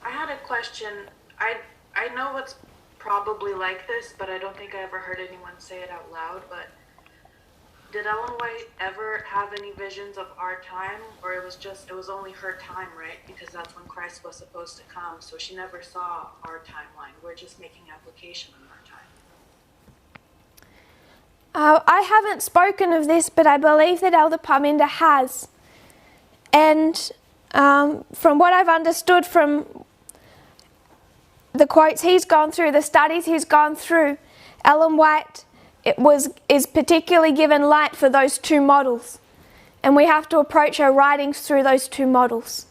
I had a question. I know it's probably like this, but I don't think I ever heard anyone say it out loud. But did Ellen White ever have any visions of our time, or it was only her time, right? Because that's when Christ was supposed to come. So she never saw our timeline. We're just making application on our time. I haven't spoken of this, but I believe that Elder Parminder has. And from what I've understood from the quotes he's gone through, the studies he's gone through, Ellen White is particularly given light for those two models. And we have to approach her writings through those two models.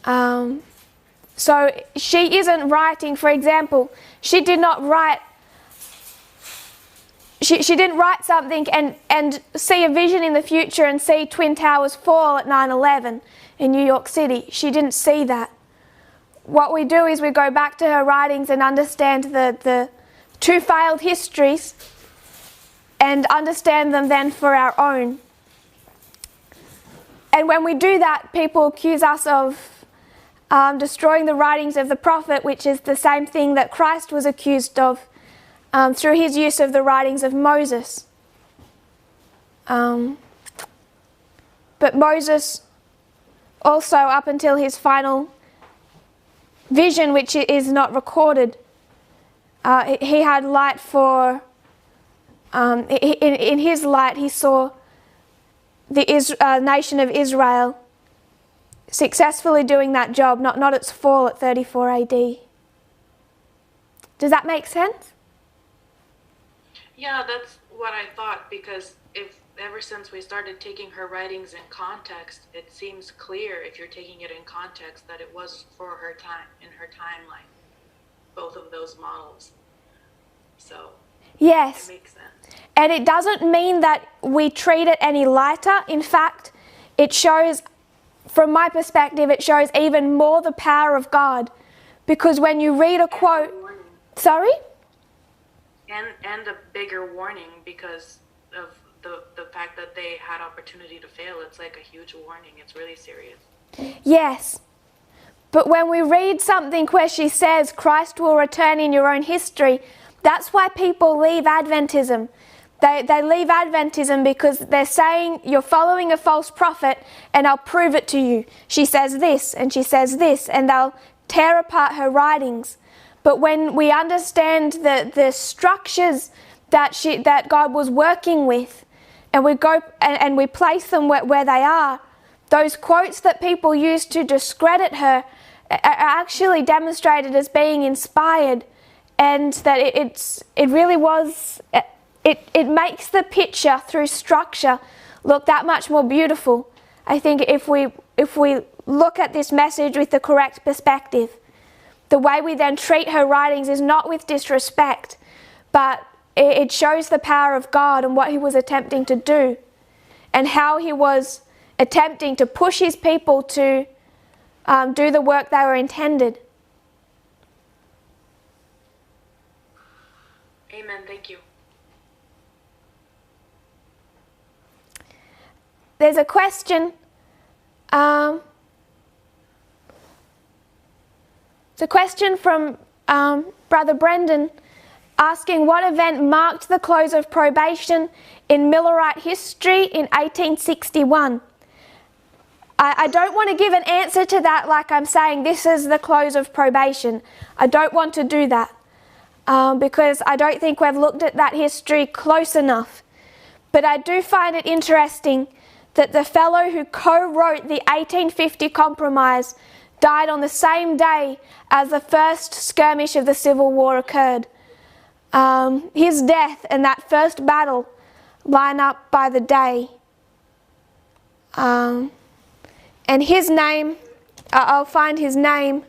So she isn't writing, for example, she didn't write something and see a vision in the future and see Twin Towers fall at 9/11 in New York City. She didn't see that. What we do is we go back to her writings and understand the two failed histories and understand them then for our own. And when we do that, people accuse us of destroying the writings of the prophet, which is the same thing that Christ was accused of through his use of the writings of Moses. But Moses also, up until his final vision, which is not recorded, he had light for, in his light he saw the nation of Israel successfully doing that job, not its fall at 34 AD. Does that make sense? Yeah, that's what I thought, because ever since we started taking her writings in context, it seems clear, if you're taking it in context, that it was for her time, in her timeline, both of those models. So, yes, it makes sense. And it doesn't mean that we treat it any lighter. In fact, it shows, from my perspective, it shows even more the power of God. Because when you read a quote... Sorry? And a bigger warning, because of the fact that they had opportunity to fail. It's like a huge warning. It's really serious. Yes. But when we read something where she says Christ will return in your own history, that's why people leave Adventism. They leave Adventism because they're saying you're following a false prophet and I'll prove it to you. She says this and she says this, and they'll tear apart her writings. But when we understand the structures that God was working with, and we go and we place them where they are, those quotes that people use to discredit her are actually demonstrated as being inspired, and that it really was. It makes the picture through structure look that much more beautiful. I think if we look at this message with the correct perspective, the way we then treat her writings is not with disrespect, but it shows the power of God and what he was attempting to do, and how he was attempting to push his people to do the work they were intended. Amen. Thank you. There's a question. It's a question from Brother Brendan, asking what event marked the close of probation in Millerite history in 1861. I don't want to give an answer to that like I'm saying this is the close of probation. I don't want to do that because I don't think we've looked at that history close enough. But I do find it interesting that the fellow who co-wrote the 1850 Compromise died on the same day as the first skirmish of the Civil War occurred. His death and that first battle line up by the day. And his name, I'll find his name.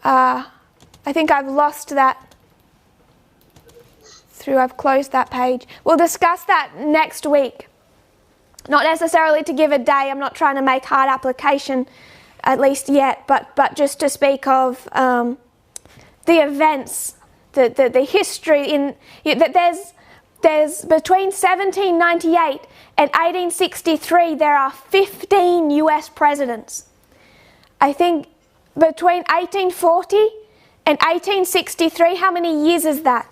I think I've lost that I've closed that page. We'll discuss that next week. Not necessarily to give a day, I'm not trying to make hard application, at least yet, but just to speak of the events, the history that there's between 1798 and 1863 there are 15 US presidents. I think between 1840 and 1863, how many years is that?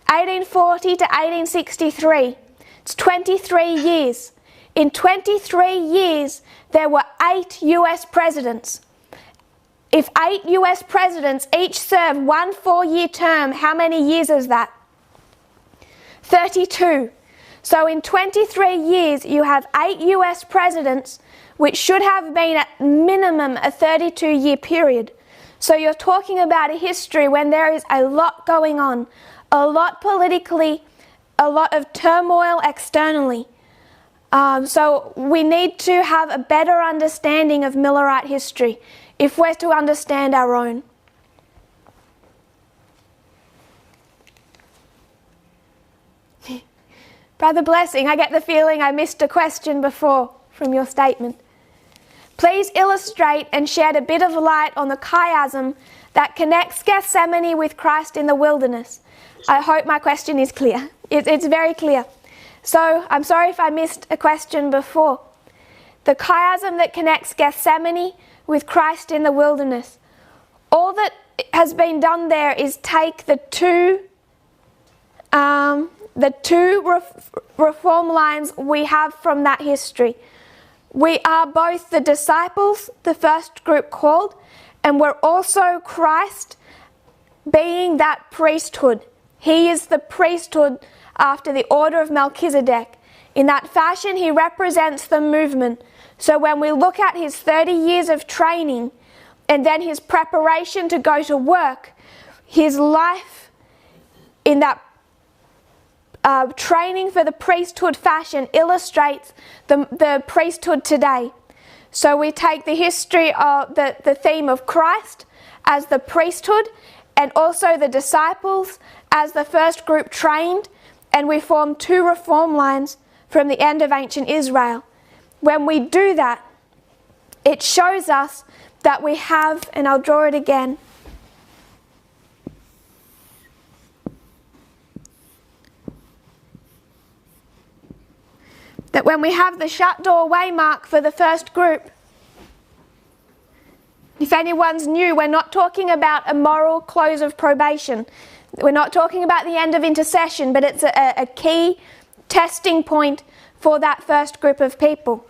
1840 to 1863, it's 23 years. In 23 years, there were 8 US presidents. If 8 US presidents each serve 1 4-year term, how many years is that? 32. So in 23 years, you have 8 US presidents, which should have been at minimum a 32-year period. So you're talking about a history when there is a lot going on, a lot politically, a lot of turmoil externally. So we need to have a better understanding of Millerite history if we're to understand our own. Brother Blessing, I get the feeling I missed a question before from your statement. Please illustrate and shed a bit of light on the chiasm that connects Gethsemane with Christ in the wilderness. I hope my question is clear. It's very clear. So I'm sorry if I missed a question before. The chiasm that connects Gethsemane with Christ in the wilderness. All that has been done there is take the two reform lines we have from that history. We are both the disciples, the first group called, and we're also Christ being that priesthood. He is the priesthood after the order of Melchizedek. In that fashion, he represents the movement. So when we look at his 30 years of training and then his preparation to go to work, his life in that training for the priesthood fashion illustrates the priesthood today. So we take the history of the theme of Christ as the priesthood and also the disciples as the first group trained, and we form 2 reform lines from the end of ancient Israel. When we do that, it shows us that we have, and I'll draw it again, that when we have the shut doorway mark for the first group, if anyone's new, we're not talking about a moral close of probation. We're not talking about the end of intercession, but it's a key testing point for that first group of people.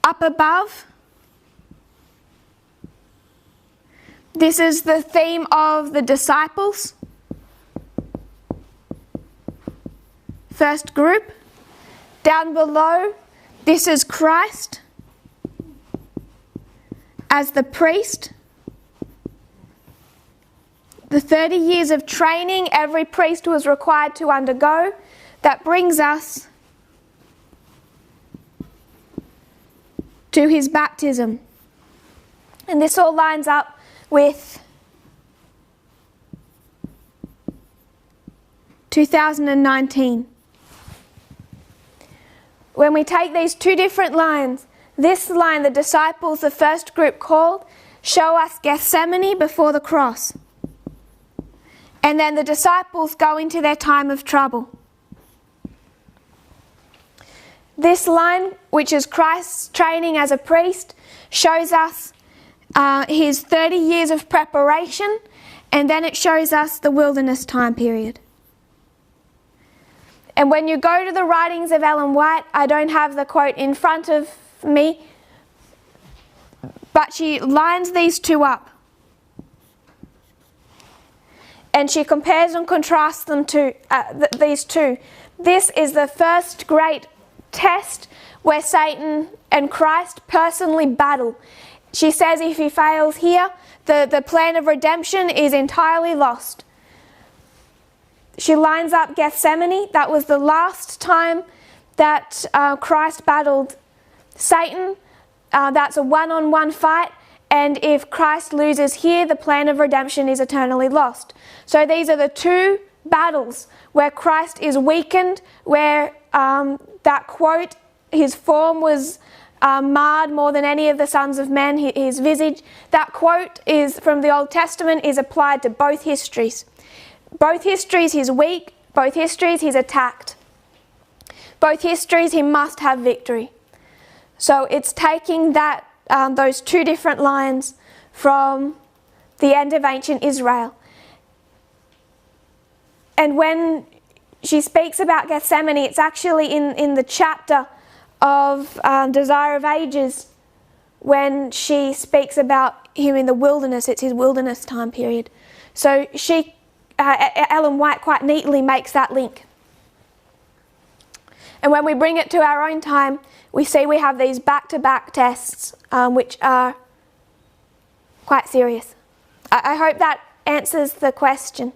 Up above, this is the theme of the disciples. First group. Down below, this is Christ as the priest. The 30 years of training every priest was required to undergo. That brings us to his baptism. And this all lines up with 2019. When we take these 2 different lines, this line, the disciples, the first group called, show us Gethsemane before the cross. And then the disciples go into their time of trouble. This line, which is Christ's training as a priest, shows us his 30 years of preparation, and then it shows us the wilderness time period. And when you go to the writings of Ellen White, I don't have the quote in front of me, but she lines these 2 up. And she compares and contrasts them to these 2. This is the first great test where Satan and Christ personally battle. She says if he fails here, the plan of redemption is entirely lost. She lines up Gethsemane. That was the last time that Christ battled Satan. That's a one-on-one fight. And if Christ loses here, the plan of redemption is eternally lost. So these are the 2 battles where Christ is weakened, where that quote, his form was marred more than any of the sons of men, his visage. That quote is from the Old Testament, is applied to both histories. Both histories he's weak, both histories he's attacked. both histories, he must have victory. So it's taking that those two different lines from the end of ancient Israel. And when she speaks about Gethsemane, it's actually in the chapter of Desire of Ages when she speaks about him in the wilderness. It's his wilderness time period. So Ellen White quite neatly makes that link. And when we bring it to our own time, we see we have these back-to-back tests, which are quite serious. I hope that answers the question.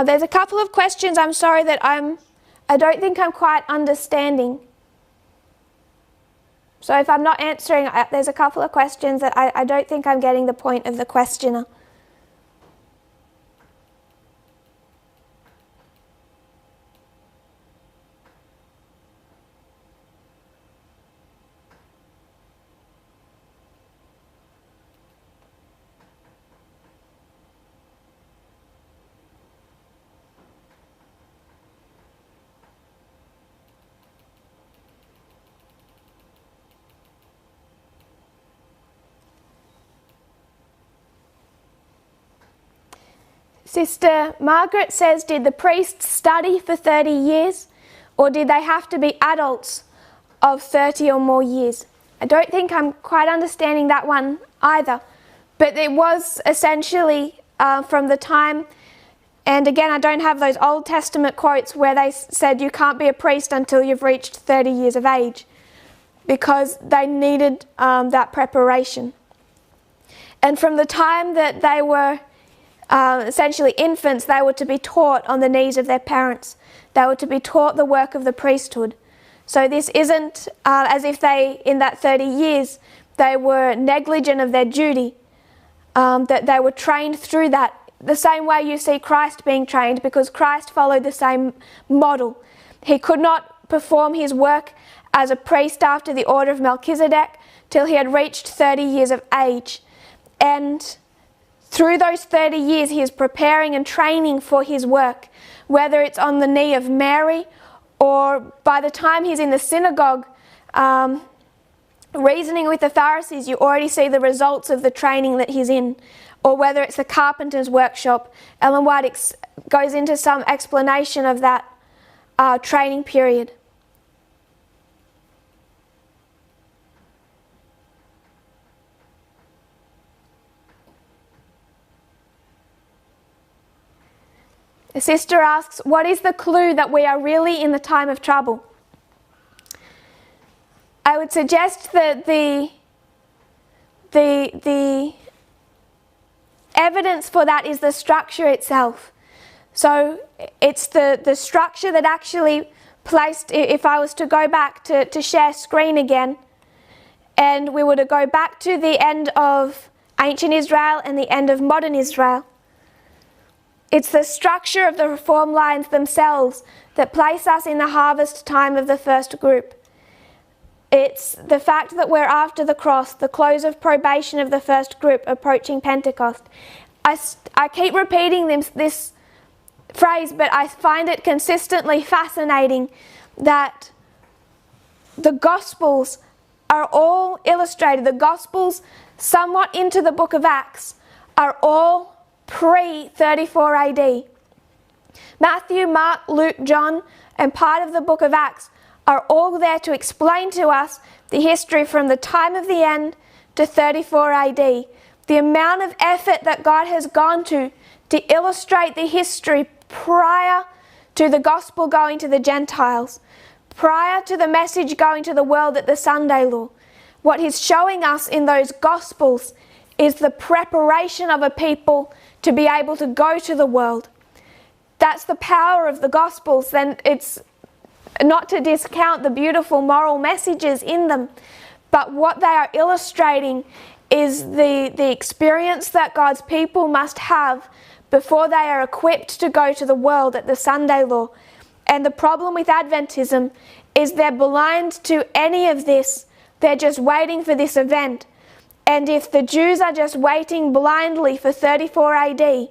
There's a couple of questions I'm sorry that I don't think I'm quite understanding. So if I'm not answering, there's a couple of questions that I don't think I'm getting the point of the questioner. Sister Margaret says, did the priests study for 30 years or did they have to be adults of 30 or more years? I don't think I'm quite understanding that one either, but it was essentially from the time, and again I don't have those Old Testament quotes where they said you can't be a priest until you've reached 30 years of age, because they needed that preparation. And from the time that they were essentially infants, they were to be taught on the knees of their parents. They were to be taught the work of the priesthood. So this isn't as if they, in that 30 years, they were negligent of their duty, that they were trained through that. The same way you see Christ being trained, because Christ followed the same model. He could not perform his work as a priest after the order of Melchizedek till he had reached 30 years of age. And through those 30 years, he is preparing and training for his work, whether it's on the knee of Mary or by the time he's in the synagogue reasoning with the Pharisees, you already see the results of the training that he's in. Or whether it's the carpenter's workshop. Ellen White goes into some explanation of that training period. The sister asks, what is the clue that we are really in the time of trouble? I would suggest that the evidence for that is the structure itself. So it's the structure that actually placed, if I was to go back to share screen again, and we were to go back to the end of ancient Israel and the end of modern Israel, it's the structure of the reform lines themselves that place us in the harvest time of the first group. It's the fact that we're after the cross, the close of probation of the first group, approaching Pentecost. I keep repeating this phrase, but I find it consistently fascinating that the Gospels are all illustrated. The Gospels, somewhat into the book of Acts, are all pre-34 AD. Matthew, Mark, Luke, John, and part of the book of Acts are all there to explain to us the history from the time of the end to 34 AD. The amount of effort that God has gone to illustrate the history prior to the gospel going to the Gentiles, prior to the message going to the world at the Sunday law. What he's showing us in those gospels is the preparation of a people to be able to go to the world. That's the power of the Gospels. Then it's not to discount the beautiful moral messages in them, But what they are illustrating is the experience that God's people must have before they are equipped to go to the world at the Sunday law. And the problem with Adventism is they're blind to any of this. They're just waiting for this event. And if the Jews are just waiting blindly for 34 AD,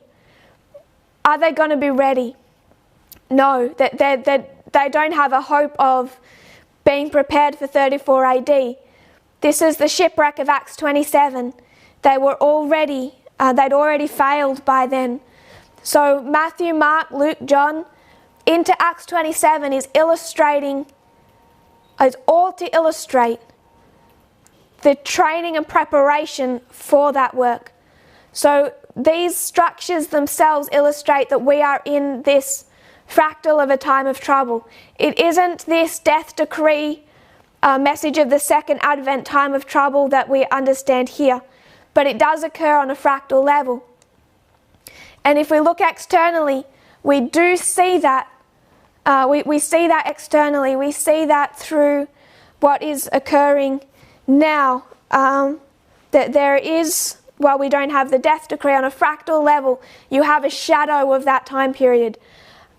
are they going to be ready? No, they don't have a hope of being prepared for 34 AD. This is the shipwreck of Acts 27. They were already, they'd already failed by then. So Matthew, Mark, Luke, John, into Acts 27 is illustrating, is all to illustrate the training and preparation for that work. So these structures themselves illustrate that we are in this fractal of a time of trouble. It isn't this death decree message of the second advent time of trouble that we understand here, but it does occur on a fractal level. And if we look externally, we do see that. We see that externally. We see that through what is occurring now. That there is, while we don't have the death decree on a fractal level, you have a shadow of that time period.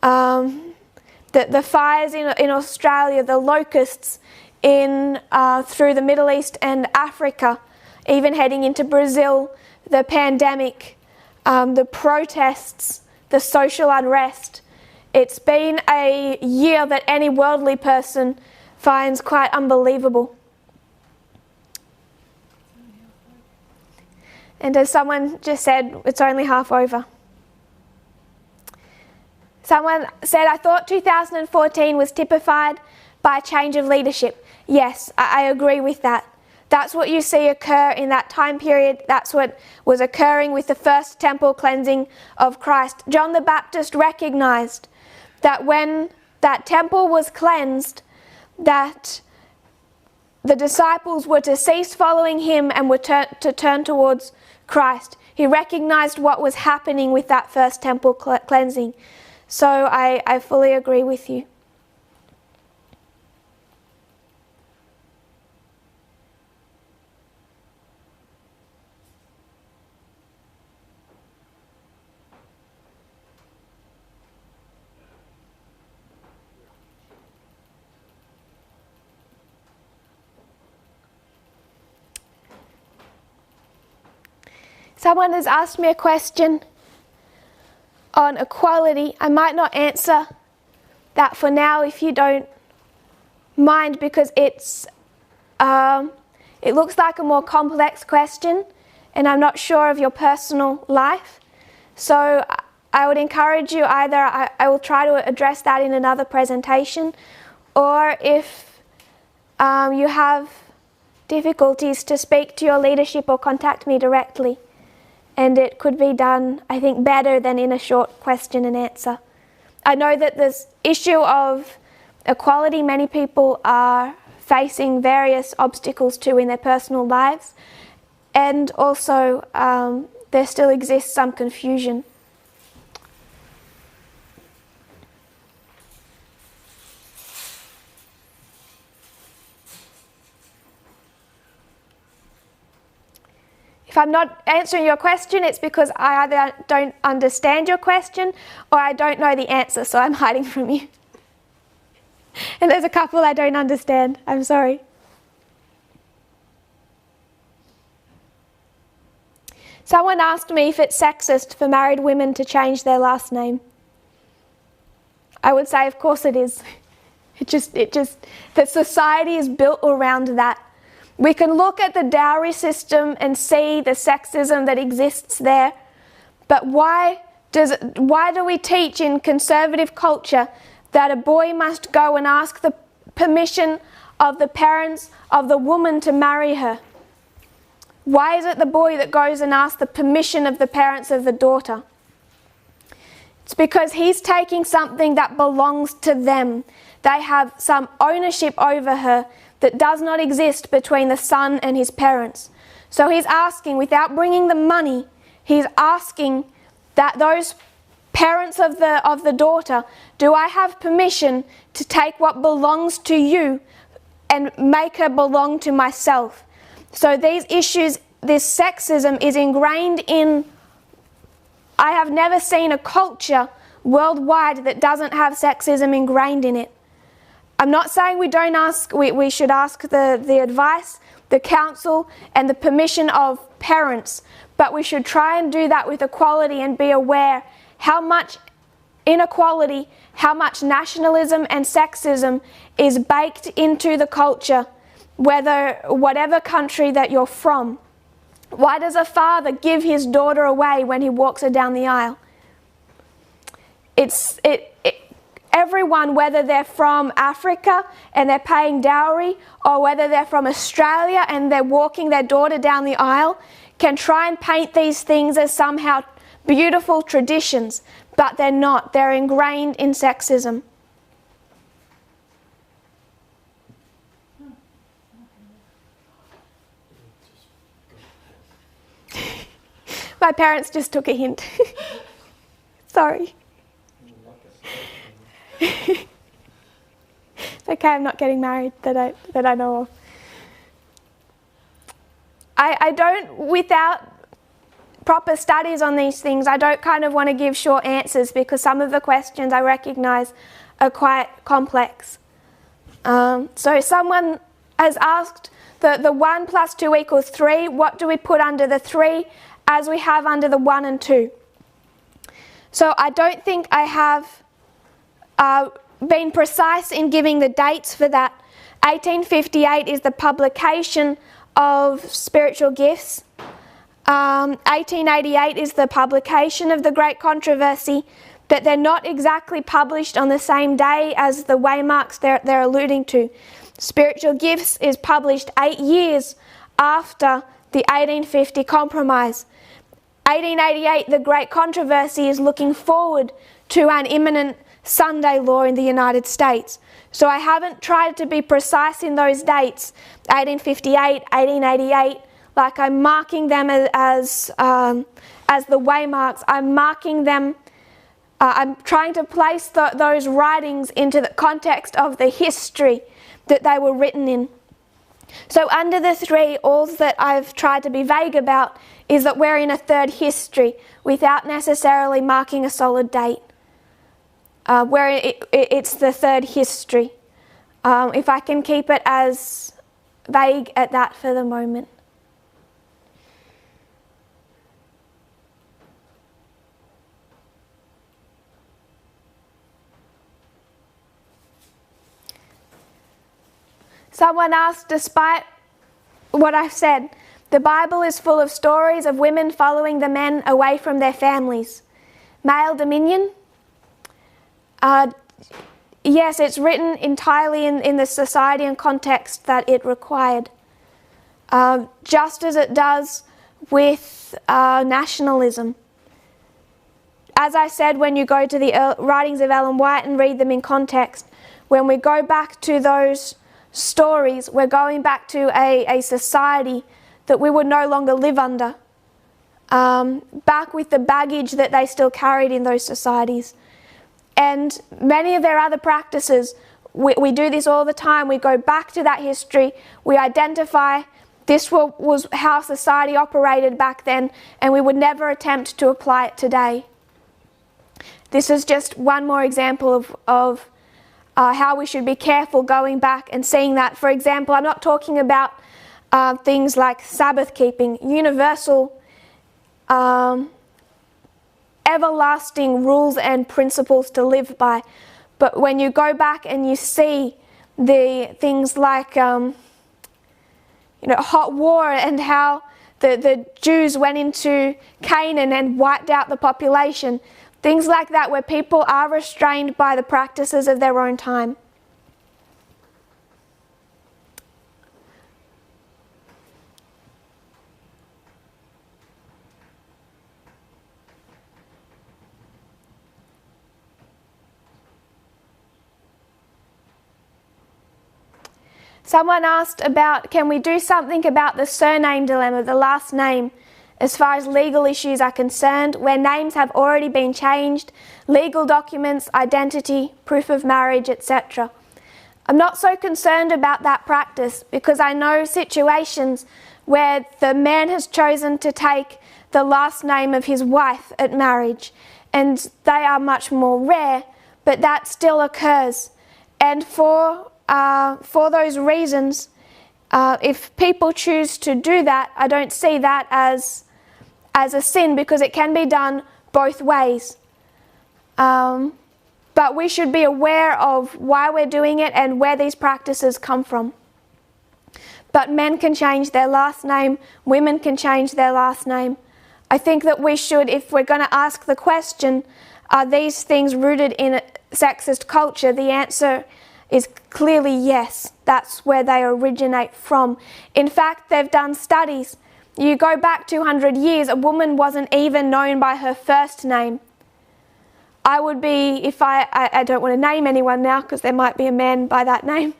The fires in Australia, the locusts through the Middle East and Africa, even heading into Brazil, the pandemic, the protests, the social unrest. It's been a year that any worldly person finds quite unbelievable. And as someone just said, it's only half over. Someone said, I thought 2014 was typified by a change of leadership. Yes, I agree with that. That's what you see occur in that time period. That's what was occurring with the first temple cleansing of Christ. John the Baptist recognized that when that temple was cleansed, that the disciples were to cease following him and were to turn towards Christ. He recognized what was happening with that first temple cleansing. So I fully agree with you. Someone has asked me a question on equality. I might not answer that for now if you don't mind, because it looks like a more complex question and I'm not sure of your personal life. So I would encourage you, either I will try to address that in another presentation, or if you have difficulties, to speak to your leadership or contact me directly. And it could be done, I think, better than in a short question and answer. I know that this issue of equality, many people are facing various obstacles to in their personal lives, and also there still exists some confusion. If I'm not answering your question, it's because I either don't understand your question or I don't know the answer, so I'm hiding from you. And there's a couple I don't understand. I'm sorry. Someone asked me if it's sexist for married women to change their last name. I would say, of course it is. The society is built around that. We can look at the dowry system and see the sexism that exists there, but why do we teach in conservative culture that a boy must go and ask the permission of the parents of the woman to marry her? Why is it the boy that goes and asks the permission of the parents of the daughter? It's because he's taking something that belongs to them. They have some ownership over her that does not exist between the son and his parents. So he's asking, without bringing the money, he's asking that those parents of the daughter, do I have permission to take what belongs to you and make her belong to myself. So these issues, this sexism is ingrained in, I have never seen a culture worldwide that doesn't have sexism ingrained in it. I'm not saying we should ask the advice, the counsel and the permission of parents, but we should try and do that with equality and be aware how much inequality, how much nationalism and sexism is baked into the culture, whatever country that you're from. Why does a father give his daughter away when he walks her down the aisle? Everyone, whether they're from Africa and they're paying dowry, or whether they're from Australia and they're walking their daughter down the aisle, can try and paint these things as somehow beautiful traditions, but they're not. They're ingrained in sexism. My parents just took a hint. Sorry. It's okay, I'm not getting married that I know of. I don't, without proper studies on these things, I don't kind of want to give short answers, because some of the questions I recognise are quite complex. So someone has asked, the 1 + 2 = 3, what do we put under the 3 as we have under the 1 and 2? So I don't think I have been precise in giving the dates for that. 1858 is the publication of spiritual gifts. 1888 is the publication of the Great Controversy, but they're not exactly published on the same day as the waymarks they're alluding to. Spiritual Gifts is published 8 years after the 1850 Compromise. 1888, the Great Controversy, is looking forward to an imminent Sunday law in the United States. So I haven't tried to be precise in those dates, 1858, 1888, like I'm marking them as the waymarks. I'm marking them, I'm trying to place those writings into the context of the history that they were written in. So under the 3, all that I've tried to be vague about is that we're in a third history without necessarily marking a solid date. Where it's the third history. If I can keep it as vague at that for the moment. Someone asked, despite what I've said, the Bible is full of stories of women following the men away from their families. Male dominion? Yes, it's written entirely in the society and context that it required. Just as it does with nationalism. As I said, when you go to the writings of Ellen White and read them in context, when we go back to those stories, we're going back to a society that we would no longer live under. Back with the baggage that they still carried in those societies. And many of their other practices, we do this all the time. We go back to that history. We identify this was how society operated back then, and we would never attempt to apply it today. This is just one more example of how we should be careful going back and seeing that. For example, I'm not talking about things like Sabbath keeping, universal everlasting rules and principles to live by. But when you go back and you see the things like hot war and how the Jews went into Canaan and wiped out the population, things like that where people are restrained by the practices of their own time. Someone asked about, can we do something about the surname dilemma, the last name, as far as legal issues are concerned, where names have already been changed, legal documents, identity, proof of marriage, etc. I'm not so concerned about that practice because I know situations where the man has chosen to take the last name of his wife at marriage, and they are much more rare, but that still occurs. And for those reasons, if people choose to do that, I don't see that as a sin because it can be done both ways. But we should be aware of why we're doing it and where these practices come from. But men can change their last name, women can change their last name. I think that we should, if we're going to ask the question, are these things rooted in a sexist culture? The answer is clearly yes. That's where they originate from. In fact, they've done studies. You go back 200 years, a woman wasn't even known by her first name. I would be, if I don't want to name anyone now because there might be a man by that name.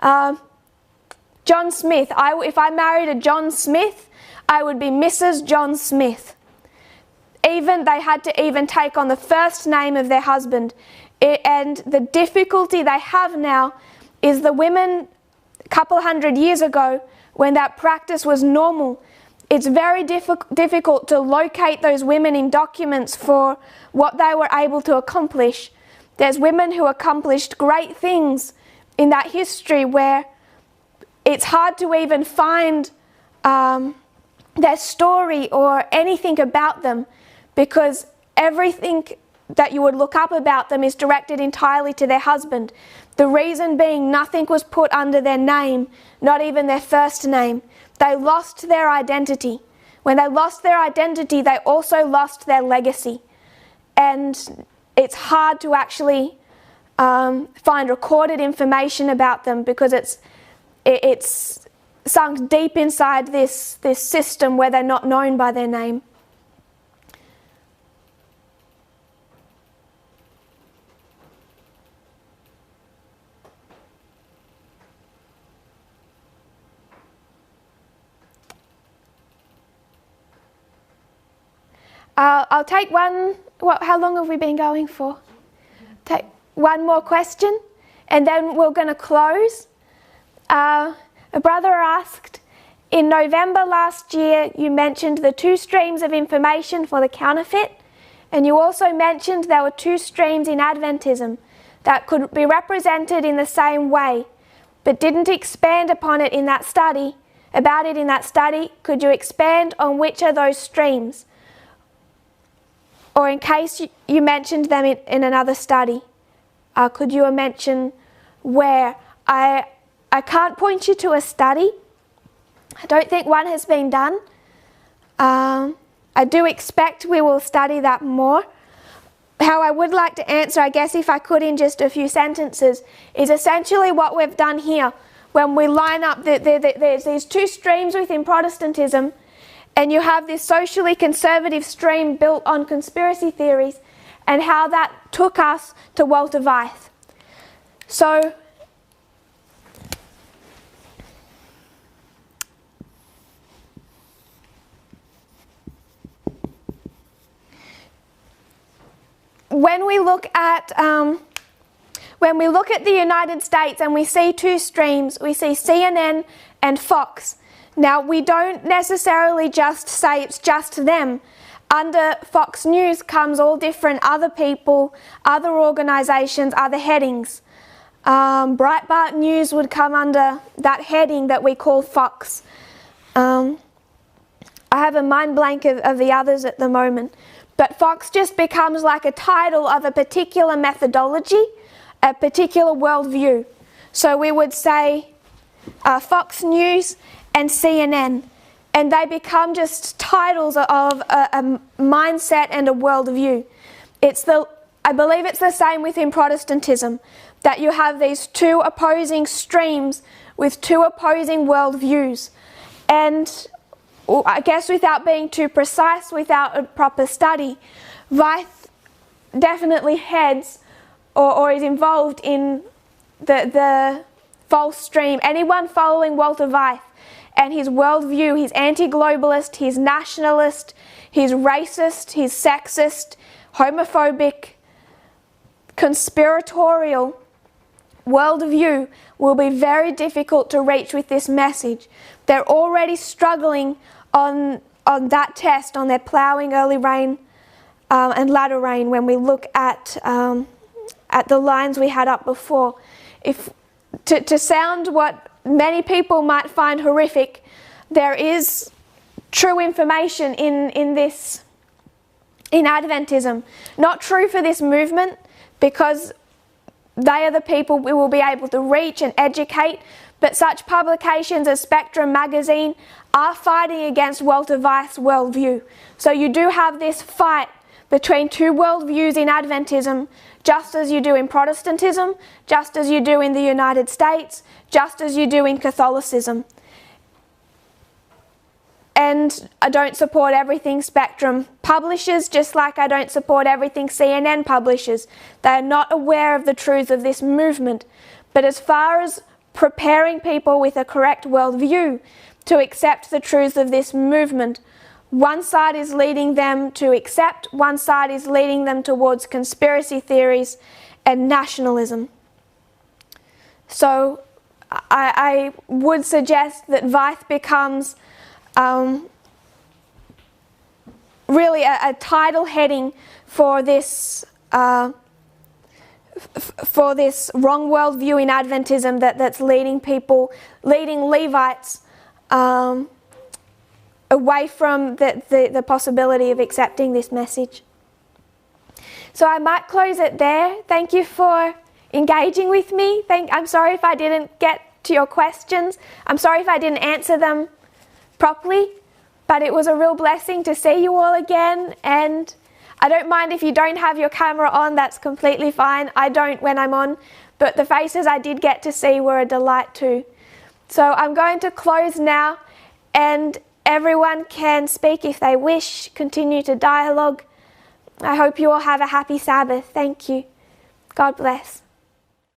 John Smith. If I married a John Smith, I would be Mrs. John Smith. They had to even take on the first name of their husband. And the difficulty they have now is the women a couple hundred years ago, when that practice was normal, it's very difficult to locate those women in documents for what they were able to accomplish. There's women who accomplished great things in that history where it's hard to even find their story or anything about them, because everything that you would look up about them is directed entirely to their husband. The reason being, nothing was put under their name, not even their first name. They lost their identity. When they lost their identity, they also lost their legacy. And it's hard to actually find recorded information about them because it's sunk deep inside this system where they're not known by their name. I'll take one. How long have we been going for? Take one more question, and then we're going to close. A brother asked, in November last year, you mentioned the 2 streams of information for the counterfeit, and you also mentioned there were 2 streams in Adventism that could be represented in the same way, but didn't expand upon it in that study. Could you expand on which of those streams? Or in case you mentioned them in another study, could you mention where? I can't point you to a study. I don't think one has been done. I do expect we will study that more. How I would like to answer, I guess if I could in just a few sentences, is essentially what we've done here. When we line up, there's these 2 streams within Protestantism, and you have this socially conservative stream built on conspiracy theories and how that took us to Walter Weiss. So, when we look at the United States and we see 2 streams, we see CNN and Fox. Now, we don't necessarily just say it's just them. Under Fox News comes all different other people, other organisations, other headings. Breitbart News would come under that heading that we call Fox. I have a mind blank of the others at the moment. But Fox just becomes like a title of a particular methodology, a particular worldview. So we would say Fox News and CNN, and they become just titles of a mindset and a worldview. I believe it's the same within Protestantism, that you have these 2 opposing streams with 2 opposing worldviews. And I guess without being too precise, without a proper study, Weiss definitely heads or is involved in the false stream. Anyone following Walter Weiss and his worldview, he's anti-globalist, he's nationalist, he's racist, he's sexist, homophobic, conspiratorial. worldview will be very difficult to reach with this message. They're already struggling on that test, on their ploughing, early rain, and latter rain, when we look at the lines we had up before. To sound what many people might find horrific, there is true information in Adventism. Not true for this movement, because they are the people we will be able to reach and educate, but such publications as Spectrum magazine are fighting against Walter Weiss' worldview. So you do have this fight between two worldviews in Adventism, just as you do in Protestantism, just as you do in the United States, just as you do in Catholicism. And I don't support everything Spectrum publishes, just like I don't support everything CNN publishes. They are not aware of the truths of this movement. But as far as preparing people with a correct worldview to accept the truths of this movement, one side is leading them to accept, one side is leading them towards conspiracy theories and nationalism. So I would suggest that Weiss becomes really a title heading for this wrong worldview in Adventism that's leading Levites away from the possibility of accepting this message. So I might close it there. Thank you for engaging with me. I'm sorry if I didn't get to your questions. I'm sorry if I didn't answer them properly, but it was a real blessing to see you all again. And I don't mind if you don't have your camera on, that's completely fine. I don't when I'm on, but the faces I did get to see were a delight too. So I'm going to close now, and everyone can speak if they wish, continue to dialogue. I hope you all have a happy Sabbath. Thank you. God bless.